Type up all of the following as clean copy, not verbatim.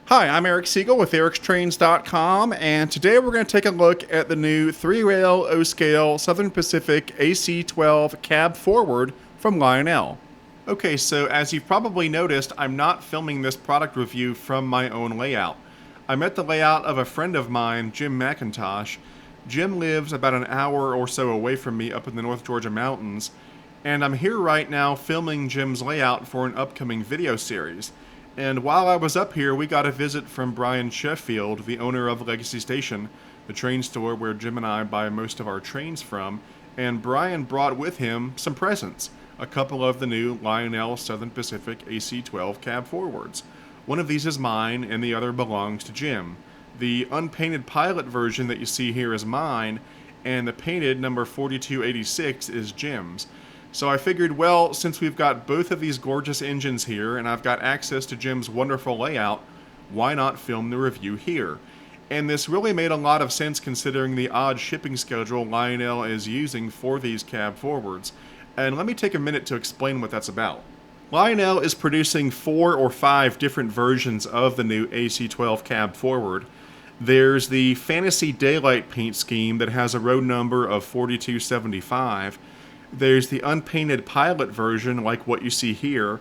Hi, I'm Eric Siegel with ericstrains.com, and today we're going to take a look at the new 3-rail O-scale Southern Pacific AC-12 cab forward from Lionel. Okay, so as you've probably noticed, I'm not filming this product review from my own layout. I met the layout of a friend of mine, Jim McIntosh. Jim lives about an hour or so away from me up in the North Georgia mountains, and I'm here right now filming Jim's layout for an upcoming video series. And while I was up here, we got a visit from Brian Sheffield, the owner of Legacy Station, the train store where Jim and I buy most of our trains from, and Brian brought with him some presents, a couple of the new Lionel Southern Pacific AC-12 cab forwards. One of these is mine, and the other belongs to Jim. The unpainted pilot version that you see here is mine, and the painted number 4286 is Jim's. So I figured, well, since we've got both of these gorgeous engines here and I've got access to Jim's wonderful layout, why not film the review here? And this really made a lot of sense considering the odd shipping schedule Lionel is using for these cab forwards. And let me take a minute to explain what that's about. Lionel is producing 4 or 5 different versions of the new AC-12 cab forward. There's the Fantasy Daylight paint scheme that has a road number of 4275. There's the unpainted pilot version like what you see here,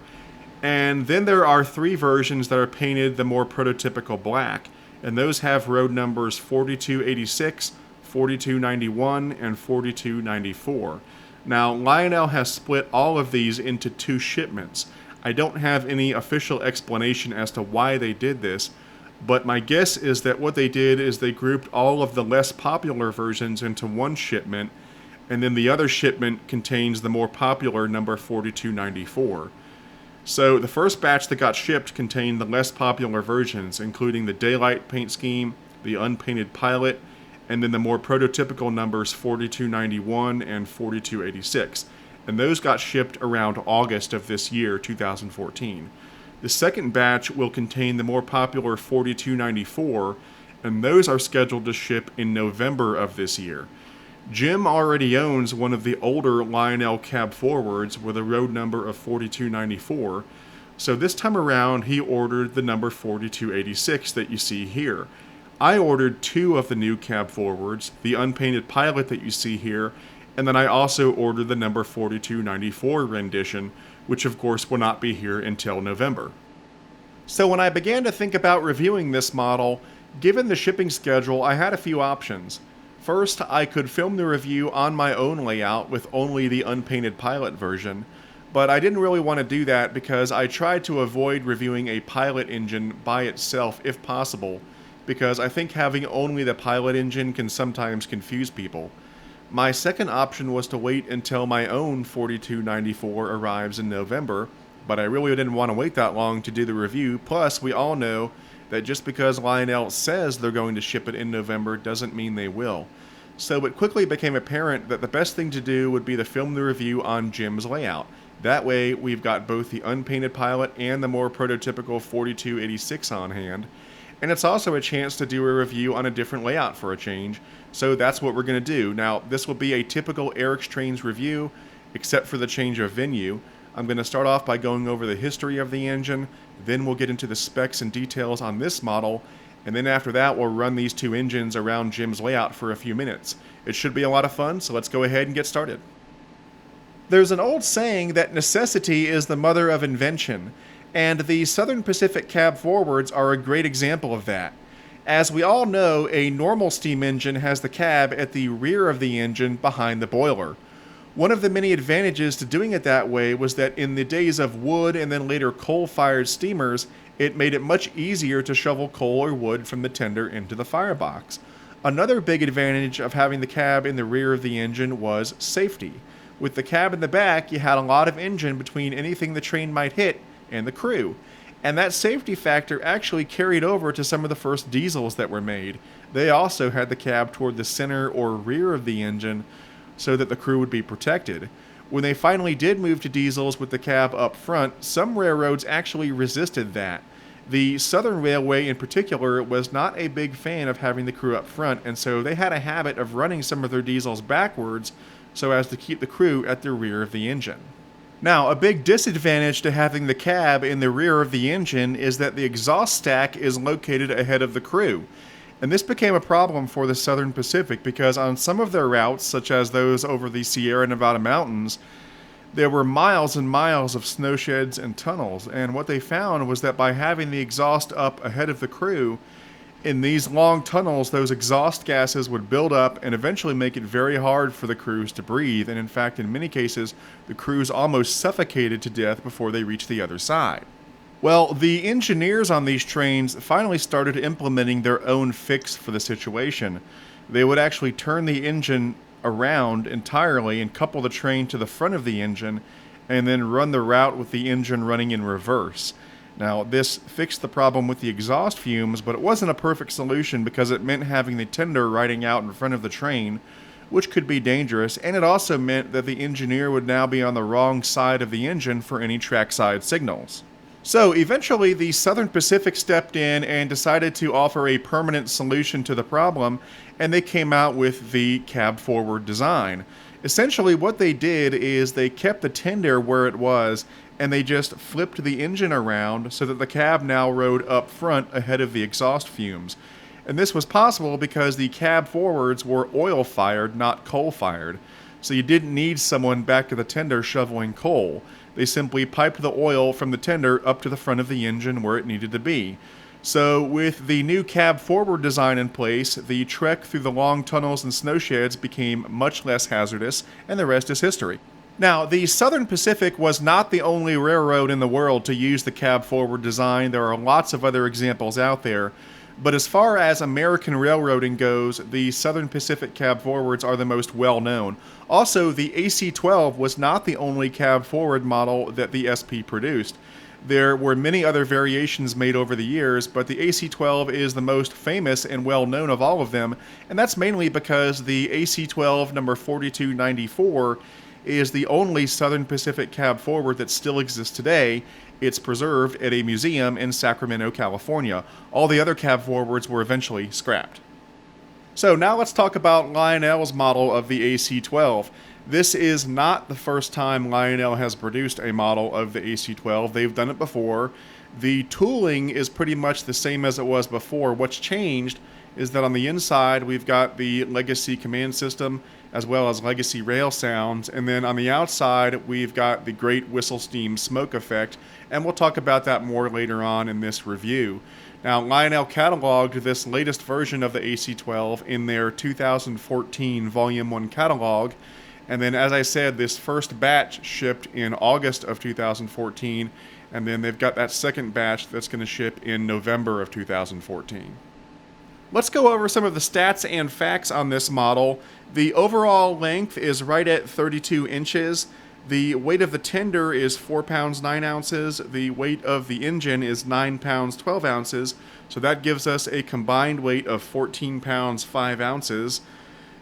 and then there are 3 versions that are painted the more prototypical black, and those have road numbers 4286, 4291, and 4294. Now, Lionel has split all of these into 2 shipments. I don't have any official explanation as to why they did this, but my guess is that what they did is they grouped all of the less popular versions into one shipment, and then the other shipment contains the more popular number 4294. So the first batch that got shipped contained the less popular versions, including the Daylight paint scheme, the unpainted pilot, and then the more prototypical numbers 4291 and 4286. And those got shipped around August of this year, 2014. The second batch will contain the more popular 4294, and those are scheduled to ship in November of this year. Jim already owns one of the older Lionel cab forwards with a road number of 4294, so this time around he ordered the number 4286 that you see here. I ordered 2 of the new cab forwards, the unpainted pilot that you see here, and then I also ordered the number 4294 rendition, which of course will not be here until November. So when I began to think about reviewing this model, given the shipping schedule, I had a few options. First, I could film the review on my own layout with only the unpainted pilot version, but I didn't really want to do that because I tried to avoid reviewing a pilot engine by itself if possible, because I think having only the pilot engine can sometimes confuse people. My second option was to wait until my own 4294 arrives in November, but I really didn't want to wait that long to do the review, plus we all know that just because Lionel says they're going to ship it in November doesn't mean they will. So it quickly became apparent that the best thing to do would be to film the review on Jim's layout. That way we've got both the unpainted pilot and the more prototypical 4286 on hand, and it's also a chance to do a review on a different layout for a change, so that's what we're going to do. Now, this will be a typical Eric's Trains review, except for the change of venue. I'm going to start off by going over the history of the engine, then we'll get into the specs and details on this model, and then after that we'll run these 2 engines around Jim's layout for a few minutes. It should be a lot of fun, so let's go ahead and get started. There's an old saying that necessity is the mother of invention, and the Southern Pacific cab forwards are a great example of that. As we all know, a normal steam engine has the cab at the rear of the engine behind the boiler. One of the many advantages to doing it that way was that in the days of wood and then later coal-fired steamers, it made it much easier to shovel coal or wood from the tender into the firebox. Another big advantage of having the cab in the rear of the engine was safety. With the cab in the back, you had a lot of engine between anything the train might hit and the crew. And that safety factor actually carried over to some of the first diesels that were made. They also had the cab toward the center or rear of the engine, so that the crew would be protected. When they finally did move to diesels with the cab up front, some railroads actually resisted that. The Southern Railway in particular was not a big fan of having the crew up front, and so they had a habit of running some of their diesels backwards so as to keep the crew at the rear of the engine. Now, a big disadvantage to having the cab in the rear of the engine is that the exhaust stack is located ahead of the crew. And this became a problem for the Southern Pacific because on some of their routes, such as those over the Sierra Nevada mountains, there were miles and miles of snow sheds and tunnels. And what they found was that by having the exhaust up ahead of the crew, in these long tunnels, those exhaust gases would build up and eventually make it very hard for the crews to breathe. And in fact, in many cases, the crews almost suffocated to death before they reached the other side. Well, the engineers on these trains finally started implementing their own fix for the situation. They would actually turn the engine around entirely and couple the train to the front of the engine and then run the route with the engine running in reverse. Now, this fixed the problem with the exhaust fumes, but it wasn't a perfect solution because it meant having the tender riding out in front of the train, which could be dangerous, and it also meant that the engineer would now be on the wrong side of the engine for any trackside signals. So eventually, the Southern Pacific stepped in and decided to offer a permanent solution to the problem, and they came out with the cab-forward design. Essentially, what they did is they kept the tender where it was, and they just flipped the engine around so that the cab now rode up front ahead of the exhaust fumes. And this was possible because the cab forwards were oil-fired, not coal-fired. So you didn't need someone back to the tender shoveling coal. They simply piped the oil from the tender up to the front of the engine where it needed to be. So with the new cab forward design in place, the trek through the long tunnels and snow sheds became much less hazardous, and the rest is history. Now, the Southern Pacific was not the only railroad in the world to use the cab forward design. There are lots of other examples out there. But as far as American railroading goes, the Southern Pacific cab forwards are the most well known. Also, the AC-12 was not the only cab forward model that the SP produced. There were many other variations made over the years, but the AC-12 is the most famous and well known of all of them, and that's mainly because the AC-12 number 4294 is the only Southern Pacific cab forward that still exists today. It's preserved at a museum in Sacramento, California. All the other cab forwards were eventually scrapped. So now let's talk about Lionel's model of the AC-12. This is not the first time Lionel has produced a model of the AC-12. They've done it before. The tooling is pretty much the same as it was before. What's changed is that on the inside we've got the legacy command system as well as legacy rail sounds, and then on the outside we've got the great whistle steam smoke effect, and we'll talk about that more later on in this review. Now, Lionel cataloged this latest version of the AC-12 in their 2014 Volume 1 catalog, and then as I said, this first batch shipped in August of 2014, and then they've got that second batch that's going to ship in November of 2014. Let's go over some of the stats and facts on this model. The overall length is right at 32 inches. The weight of the tender is 4 pounds 9 ounces. The weight of the engine is 9 pounds 12 ounces. So that gives us a combined weight of 14 pounds 5 ounces.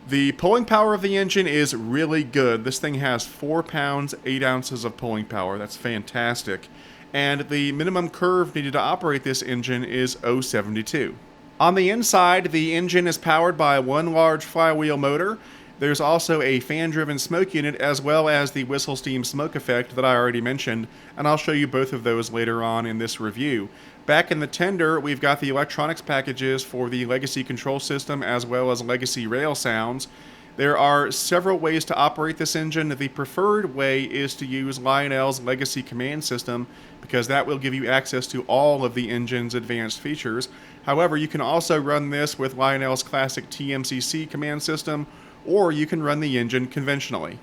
The pulling power of the engine is really good. This thing has 4 pounds 8 ounces of pulling power. That's fantastic. And the minimum curve needed to operate this engine is 0.72. On the inside, the engine is powered by one large flywheel motor. There's also a fan-driven smoke unit as well as the whistle steam smoke effect that I already mentioned, and I'll show you both of those later on in this review. Back in the tender, we've got the electronics packages for the legacy control system as well as legacy rail sounds. There are several ways to operate this engine. The preferred way is to use Lionel's legacy command system because that will give you access to all of the engine's advanced features. However, you can also run this with Lionel's classic TMCC command system, or you can run the engine conventionally.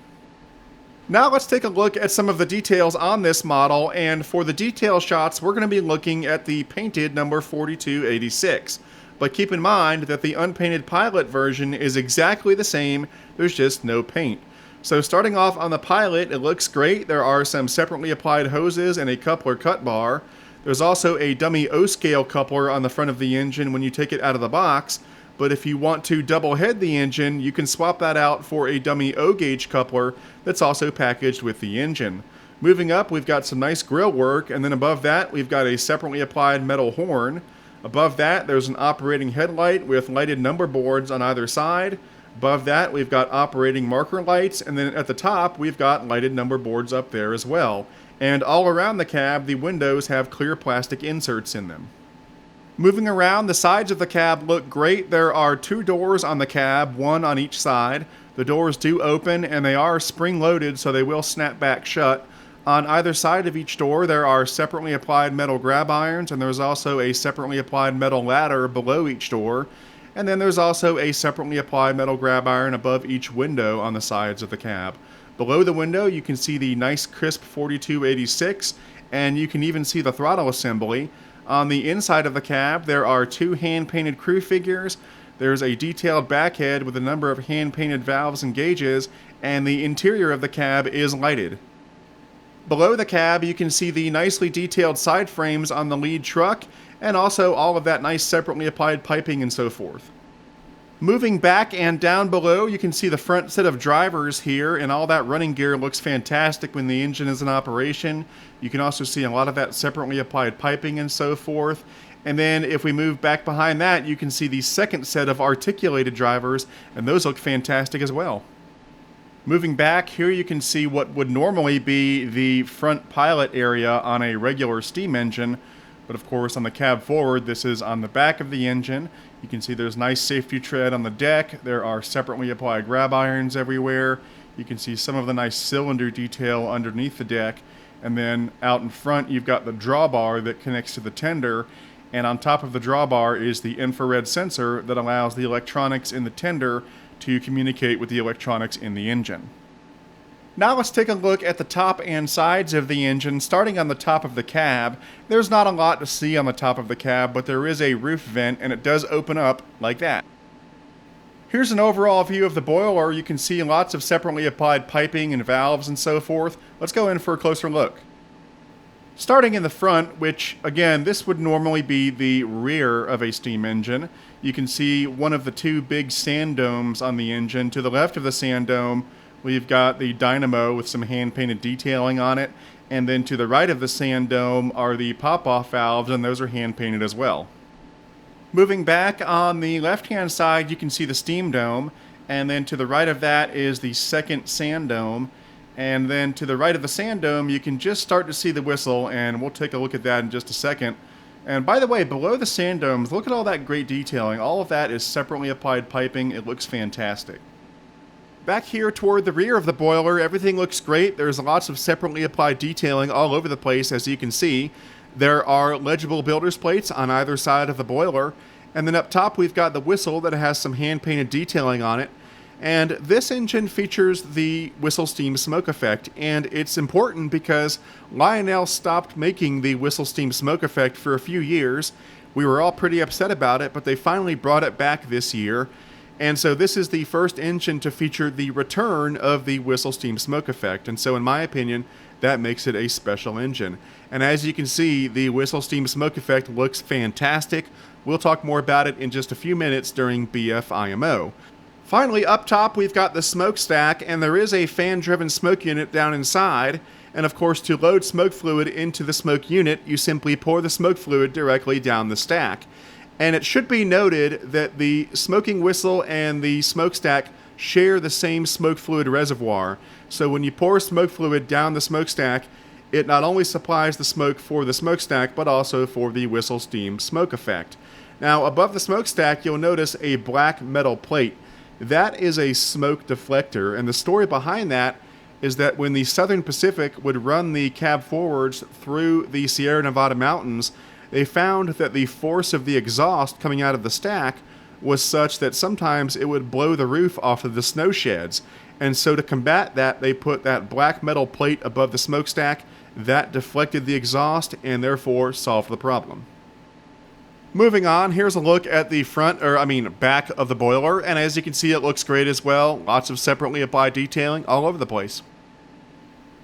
Now let's take a look at some of the details on this model, and for the detail shots we're going to be looking at the painted number 4286. But keep in mind that the unpainted pilot version is exactly the same, there's just no paint. So starting off on the pilot, it looks great. There are some separately applied hoses and a coupler cut bar. There's also a dummy O-scale coupler on the front of the engine when you take it out of the box, but if you want to double head the engine, you can swap that out for a dummy O-gauge coupler that's also packaged with the engine. Moving up, we've got some nice grille work, and then above that, we've got a separately applied metal horn. Above that, there's an operating headlight with lighted number boards on either side. Above that, we've got operating marker lights, and then at the top, we've got lighted number boards up there as well. And all around the cab, the windows have clear plastic inserts in them. Moving around, the sides of the cab look great. There are 2 doors on the cab, 1 on each side. The doors do open, and they are spring-loaded, so they will snap back shut. On either side of each door, there are separately applied metal grab irons, and there's also a separately applied metal ladder below each door. And then there's also a separately applied metal grab iron above each window on the sides of the cab. Below the window, you can see the nice crisp 4286, and you can even see the throttle assembly. On the inside of the cab, there are 2 hand-painted crew figures. There's a detailed backhead with a number of hand-painted valves and gauges, and the interior of the cab is lighted. Below the cab, you can see the nicely detailed side frames on the lead truck, and also all of that nice separately applied piping and so forth. Moving back and down below, you can see the front set of drivers here, and all that running gear looks fantastic when the engine is in operation. You can also see a lot of that separately applied piping and so forth. And then if we move back behind that, you can see the second set of articulated drivers, and those look fantastic as well. Moving back, here you can see what would normally be the front pilot area on a regular steam engine, but of course on the cab forward, this is on the back of the engine. You can see there's nice safety tread on the deck. There are separately applied grab irons everywhere. You can see some of the nice cylinder detail underneath the deck. And then out in front, you've got the drawbar that connects to the tender. And on top of the drawbar is the infrared sensor that allows the electronics in the tender to communicate with the electronics in the engine. Now let's take a look at the top and sides of the engine. Starting on the top of the cab, there's not a lot to see on the top of the cab, but there is a roof vent, and it does open up like that. Here's an overall view of the boiler. You can see lots of separately applied piping and valves and so forth. Let's go in for a closer look. Starting in the front, which again, this would normally be the rear of a steam engine, you can see one of the 2 big sand domes on the engine. To the left of the sand dome, we've got the dynamo with some hand-painted detailing on it, and then to the right of the sand dome are the pop-off valves, and those are hand-painted as well. Moving back on the left-hand side, you can see the steam dome, and then to the right of that is the second sand dome, and then to the right of the sand dome, you can just start to see the whistle, and we'll take a look at that in just a second. And by the way, below the sand domes, look at all that great detailing. All of that is separately applied piping. It looks fantastic. Back here toward the rear of the boiler, everything looks great. There's lots of separately applied detailing all over the place, as you can see. There are legible builder's plates on either side of the boiler. And then up top, we've got the whistle that has some hand-painted detailing on it. And this engine features the whistle steam smoke effect, and it's important because Lionel stopped making the whistle steam smoke effect for a few years. We were all pretty upset about it, but they finally brought it back this year. And so this is the first engine to feature the return of the whistle steam smoke effect. And so in my opinion, that makes it a special engine. And as you can see, the whistle steam smoke effect looks fantastic. We'll talk more about it in just a few minutes during BF IMO. Finally, up top, we've got the smokestack, and there is a fan-driven smoke unit down inside. And of course, to load smoke fluid into the smoke unit, you simply pour the smoke fluid directly down the stack. And it should be noted that the smoking whistle and the smokestack share the same smoke fluid reservoir. So when you pour smoke fluid down the smokestack, it not only supplies the smoke for the smokestack, but also for the whistle steam smoke effect. Now, above the smokestack, you'll notice a black metal plate. That is a smoke deflector, and the story behind that is that when the Southern Pacific would run the cab forwards through the Sierra Nevada mountains, they found that the force of the exhaust coming out of the stack was such that sometimes it would blow the roof off of the snow sheds. And so to combat that, they put that black metal plate above the smokestack. That deflected the exhaust and therefore solved the problem. Moving on, here's a look at the back of the boiler, and as you can see, it looks great as well. Lots of separately applied detailing all over the place.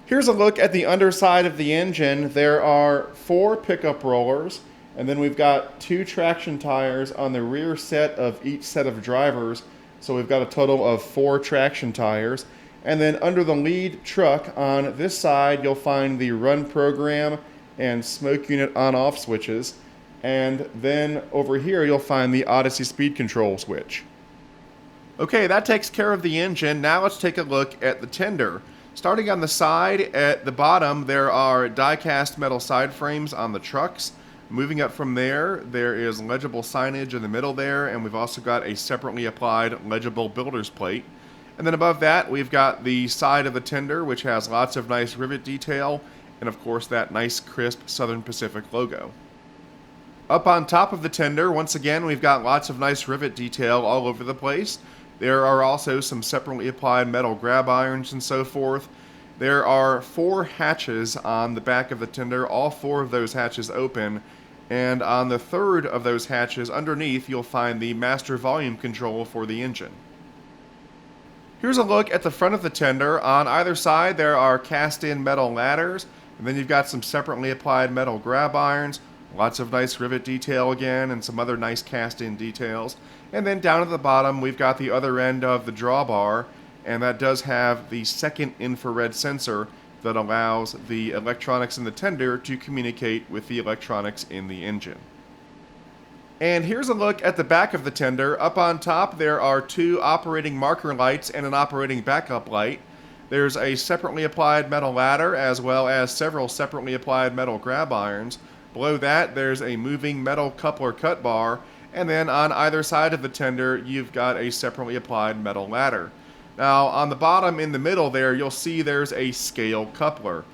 Here's a look at the underside of the engine. There are 4 pickup rollers, and then we've got 2 traction tires on the rear set of each set of drivers. So we've got a total of 4 traction tires. And then under the lead truck on this side, you'll find the run program and smoke unit on-off switches. And then over here, you'll find the Odyssey speed control switch. Okay, that takes care of the engine. Now let's take a look at the tender. Starting on the side, at the bottom, there are die-cast metal side frames on the trucks. Moving up from there, there is legible signage in the middle there, and we've also got a separately applied legible builder's plate. And then above that, we've got the side of the tender, which has lots of nice rivet detail, and of course that nice crisp Southern Pacific logo. Up on top of the tender, once again, we've got lots of nice rivet detail all over the place. There are also some separately applied metal grab irons and so forth. There are 4 hatches on the back of the tender. All 4 of those hatches open. And on the third of those hatches underneath, you'll find the master volume control for the engine. Here's a look at the front of the tender. On either side, there are cast-in metal ladders. And then you've got some separately applied metal grab irons. Lots of nice rivet detail again, and some other nice cast-in details. And then down at the bottom, we've got the other end of the drawbar, and that does have the second infrared sensor that allows the electronics in the tender to communicate with the electronics in the engine. And here's a look at the back of the tender. Up on top, there are 2 operating marker lights and an operating backup light. There's a separately applied metal ladder, as well as several separately applied metal grab irons. Below that, there's a moving metal coupler cut bar, and then on either side of the tender, you've got a separately applied metal ladder. Now, on the bottom in the middle there, you'll see there's a scale coupler.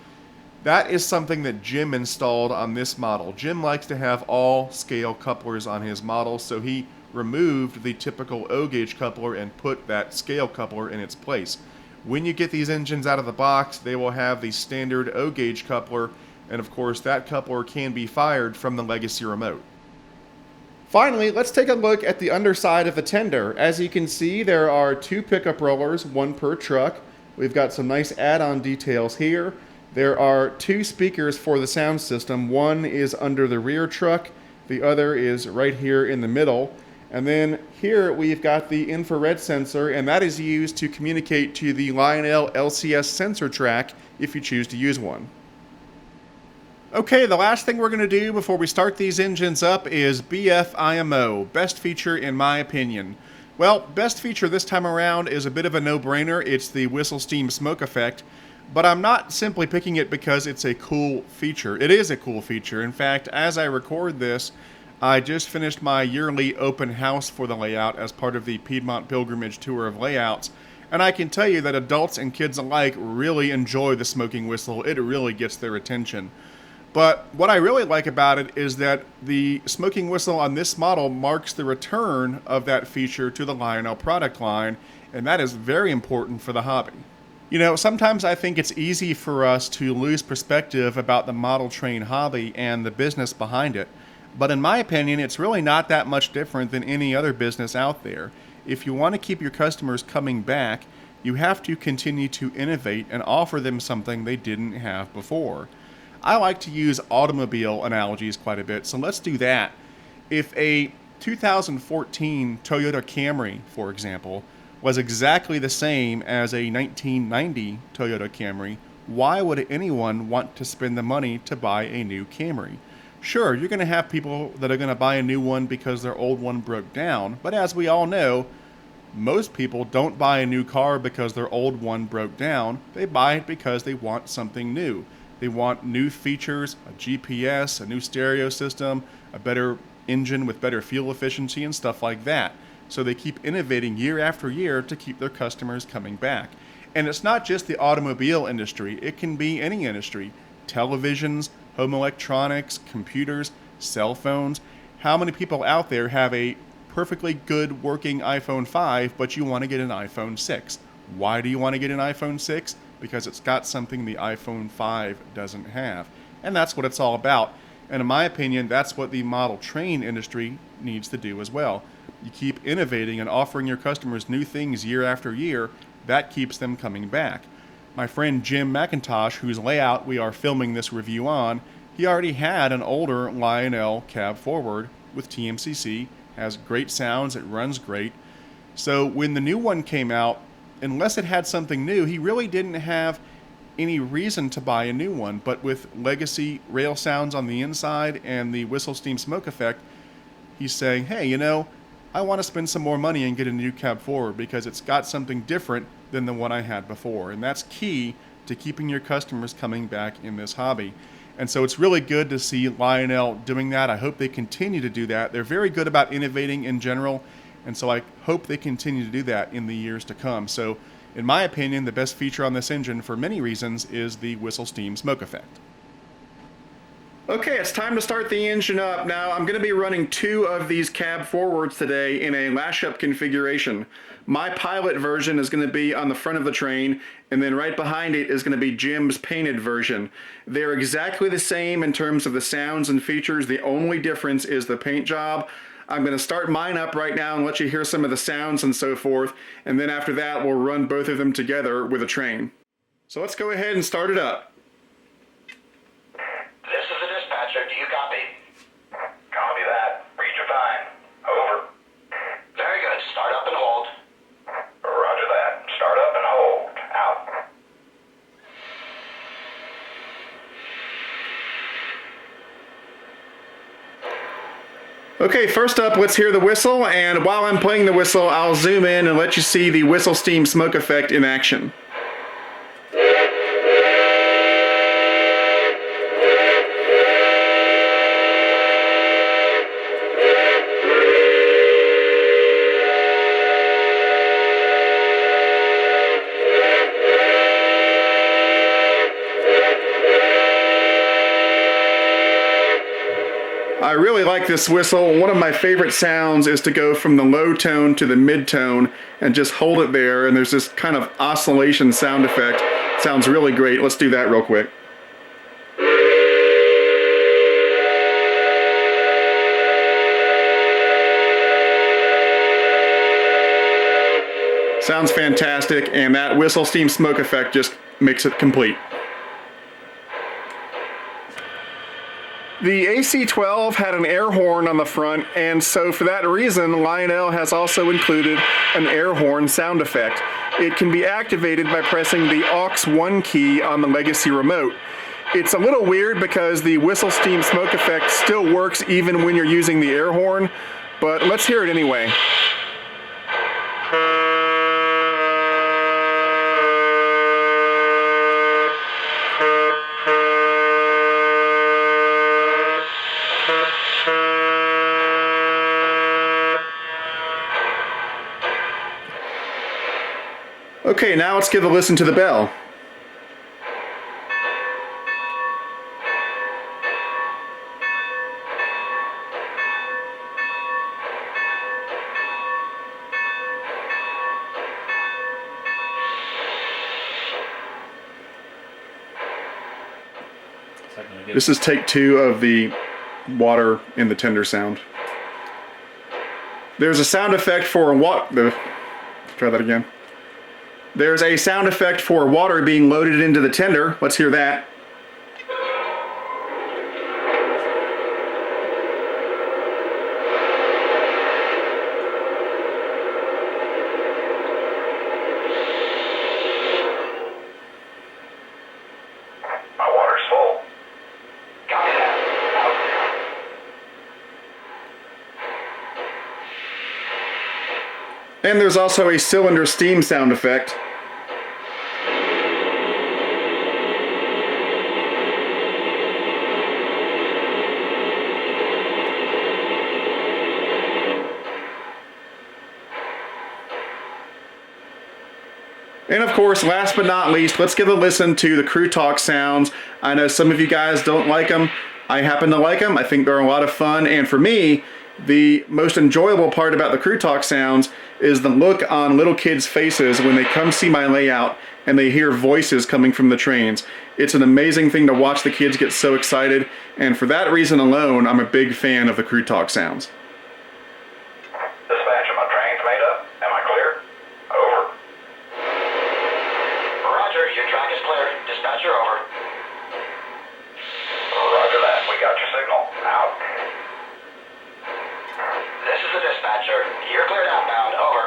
That is something that Jim installed on this model. Jim likes to have all scale couplers on his model, so he removed the typical O-gauge coupler and put that scale coupler in its place. When you get these engines out of the box, they will have the standard O-gauge coupler, and of course that coupler can be fired from the legacy remote. Finally, let's take a look at the underside of the tender. As you can see, there are 2 pickup rollers, 1 per truck. We've got some nice add-on details here. There are 2 speakers for the sound system. One is under the rear truck, the other is right here in the middle. And then here we've got the infrared sensor, and that is used to communicate to the Lionel LCS sensor track if you choose to use one. Okay, the last thing we're going to do before we start these engines up is BF-IMO, best feature in my opinion. Well, best feature this time around is a bit of a no-brainer. It's the whistle steam smoke effect, but I'm not simply picking it because it's a cool feature. It is a cool feature. In fact, as I record this, I just finished my yearly open house for the layout as part of the Piedmont Pilgrimage Tour of Layouts, and I can tell you that adults and kids alike really enjoy the smoking whistle. It really gets their attention. But what I really like about it is that the smoking whistle on this model marks the return of that feature to the Lionel product line, and that is very important for the hobby. You know, sometimes I think it's easy for us to lose perspective about the model train hobby and the business behind it, but in my opinion, it's really not that much different than any other business out there. If you want to keep your customers coming back, you have to continue to innovate and offer them something they didn't have before. I like to use automobile analogies quite a bit, so let's do that. If a 2014 Toyota Camry, for example, was exactly the same as a 1990 Toyota Camry, why would anyone want to spend the money to buy a new Camry? Sure, you're going to have people that are going to buy a new one because their old one broke down, but as we all know, most people don't buy a new car because their old one broke down. They buy it because they want something new. They want new features, a GPS, a new stereo system, a better engine with better fuel efficiency and stuff like that. So they keep innovating year after year to keep their customers coming back. And it's not just the automobile industry, it can be any industry. Televisions, home electronics, computers, cell phones. How many people out there have a perfectly good working iPhone 5, but you want to get an iPhone 6? Why do you want to get an iPhone 6? Because it's got something the iPhone 5 doesn't have. And that's what it's all about. And in my opinion, that's what the model train industry needs to do as well. You keep innovating and offering your customers new things year after year. That keeps them coming back. My friend Jim McIntosh, whose layout we are filming this review on, he already had an older Lionel cab forward with TMCC, has great sounds, it runs great. So when the new one came out, unless it had something new, he really didn't have any reason to buy a new one. But with legacy rail sounds on the inside and the whistle steam smoke effect, he's saying, hey, you know, I want to spend some more money and get a new cab forward because it's got something different than the one I had before. And that's key to keeping your customers coming back in this hobby. And so it's really good to see Lionel doing that. I hope they continue to do that. They're very good about innovating in general, and so I hope they continue to do that in the years to come. So in my opinion, the best feature on this engine for many reasons is the whistle steam smoke effect. Okay, it's time to start the engine up. Now, I'm going to be running 2 of these cab forwards today in a lash-up configuration. My pilot version is going to be on the front of the train, and then right behind it is going to be Jim's painted version. They're exactly the same in terms of the sounds and features. The only difference is the paint job. I'm going to start mine up right now and let you hear some of the sounds and so forth, and then after that, we'll run both of them together with a train. So let's go ahead and start it up. Do you copy? Copy that. Read your time. Over. Very good. Start up and hold. Roger that. Start up and hold. Out. Okay, first up, let's hear the whistle, and while I'm playing the whistle, I'll zoom in and let you see the whistle steam smoke effect in action. I really like this whistle. One of my favorite sounds is to go from the low tone to the mid tone and just hold it there, and there's this kind of oscillation sound effect. Sounds really great. Let's do that real quick. Sounds fantastic, and that whistle steam smoke effect just makes it complete. The AC-12 had an air horn on the front, and so for that reason, Lionel has also included an air horn sound effect. It can be activated by pressing the aux 1 key on the legacy remote. It's a little weird because the whistle steam smoke effect still works even when you're using the air horn, but let's hear it anyway. Okay, now let's give a listen to the bell. This is take 2 of the water in the tender sound. There's a sound effect for try that again. There's a sound effect for water being loaded into the tender. Let's hear that. My water's full. Copy that. And there's also a cylinder steam sound effect. And of course, last but not least, let's give a listen to the Crew Talk sounds. I know some of you guys don't like them. I happen to like them. I think they're a lot of fun. And for me, the most enjoyable part about the Crew Talk sounds is the look on little kids' faces when they come see my layout and they hear voices coming from the trains. It's an amazing thing to watch the kids get so excited. And for that reason alone, I'm a big fan of the Crew Talk sounds. Dispatch, my train's made up. Am I clear? Over. Roger, your track is clear. Dispatcher, over. Roger that. We got your signal. Out. This is the dispatcher. You're cleared outbound. Over.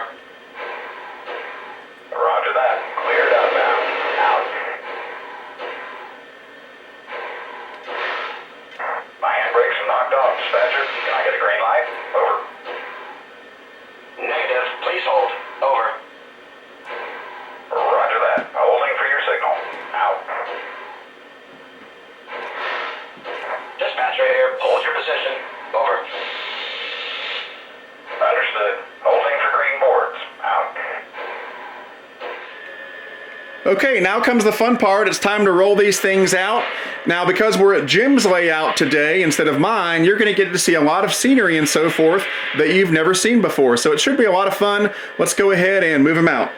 Roger that. Cleared outbound. Out. My handbrakes are knocked off, dispatcher. Can I get a green light? Over. Okay, now comes the fun part. It's time to roll these things out. Now, because we're at Jim's layout today instead of mine, you're going to get to see a lot of scenery and so forth that you've never seen before. So it should be a lot of fun. Let's go ahead and move them out.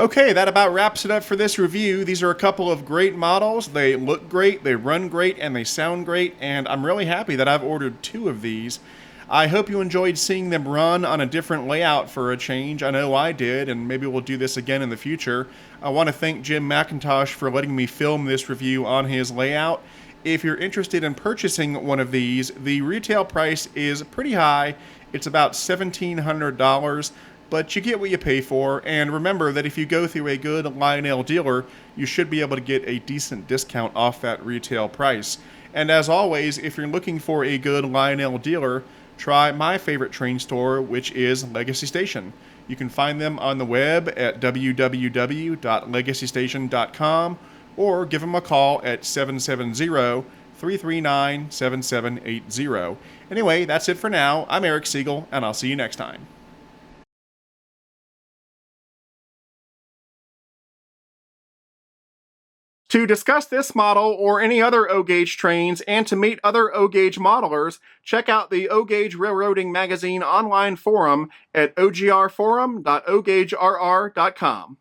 Okay, that about wraps it up for this review. These are a couple of great models. They look great, they run great, and they sound great, and I'm really happy that I've ordered 2 of these. I hope you enjoyed seeing them run on a different layout for a change. I know I did, and maybe we'll do this again in the future. I want to thank Jim McIntosh for letting me film this review on his layout. If you're interested in purchasing one of these, the retail price is pretty high. It's about $1,700, but you get what you pay for. And remember that if you go through a good Lionel dealer, you should be able to get a decent discount off that retail price. And as always, if you're looking for a good Lionel dealer, try my favorite train store, which is Legacy Station. You can find them on the web at www.legacystation.com or give them a call at 770-339-7780. Anyway, that's it for now. I'm Eric Siegel, and I'll see you next time. To discuss this model or any other O-Gauge trains and to meet other O-Gauge modelers, check out the O-Gauge Railroading Magazine online forum at ogrforum.ogaugerr.com.